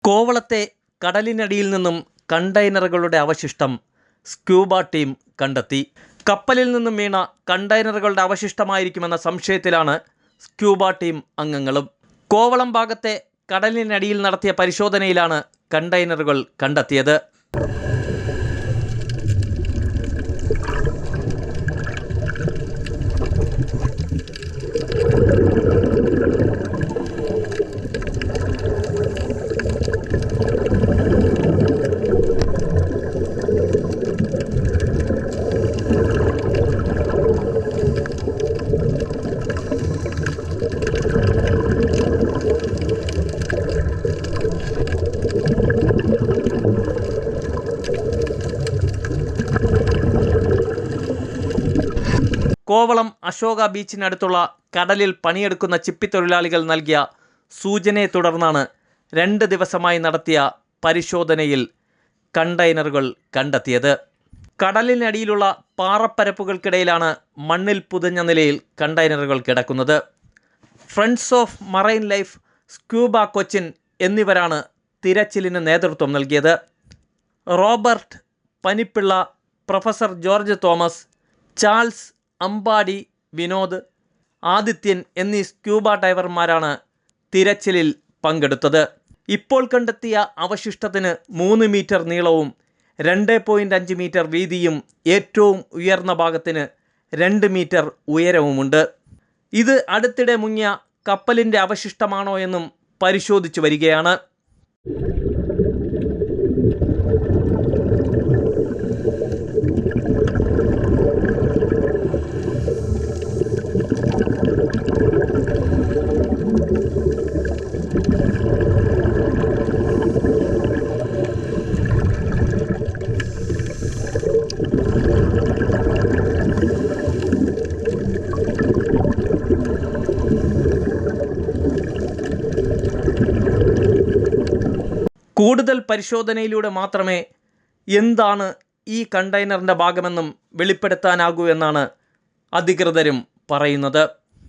കോവളത്തെ കടലിനടിയിൽ നിന്നും കണ്ടെയ്നറുകളുടെ അവശിഷ്ടം scuba team കണ്ടെത്തി. കപ്പലിൽ നിന്നും വീണ കണ്ടെയ്നറുകളുടെ അവശിഷ്ടമായിരിക്കുമെന്ന സംശയത്തിലാണ് സ്ക്യൂബ ടീം അംഗങ്ങളും. കോവളം ഭാഗത്തെ കടലിനടിയിൽ നടത്തിയ പരിശോധനയിലാണ് കണ്ടെയ്നറുകൾ കണ്ടെത്തിയത്. കോവളം അശോക ബീച്ചിനടുത്തുള്ള കടലിൽ പണിയെടുക്കുന്ന ചിപ്പിത്തൊഴിലാളികൾ നൽകിയ സൂചനയെ തുടർന്നാണ് 2 ദിവസമായി നടത്തിയ പരിശോധനയിൽ കണ്ടെയ്നറുകൾ കണ്ടെത്തിയത്. കടലിനടിയിലുള്ള പാറപ്പരപ്പുകൾക്കിടയിലാണ് മണ്ണിൽ പുതഞ്ഞ നിലയിൽ കണ്ടെയ്നറുകൾ കിടക്കുന്നത്. Friends of marine life, scuba Cochin എന്നിവരാണ് തിരച്ചിലിന് നേതൃത്വം നൽകിയത്. Robert Panippilla, professor George Thomas, Charles Ambadi, Vinod, Adithyan എന്നീ സ്ക്യൂബ ഡൈവർമാരാണ് തിരച്ചിലിൽ പങ്കെടുത്തത്. ഇപ്പോൾ കണ്ടെത്തിയ അവശിഷ്ടത്തിന് 3 മീറ്റർ നീളവും 2.5 മീറ്റർ വീതിയും ഏറ്റവും ഉയർന്ന ഭാഗത്തിന് 2 മീറ്റർ ഉയരവുമുണ്ട്. ഇത് അടുത്തിടെ മുങ്ങിയ കപ്പലിൻ്റെ അവശിഷ്ടമാണോ എന്നും പരിശോധിച്ചു വരികയാണ്. കൂടുതൽ പരിശോധനയിലൂടെ മാത്രമേ എന്താണ് ഈ കണ്ടെയ്നറിൻ്റെ ഭാഗമെന്നും വെളിപ്പെടുത്താനാകൂ എന്നാണ് അധികൃതരും പറയുന്നത്.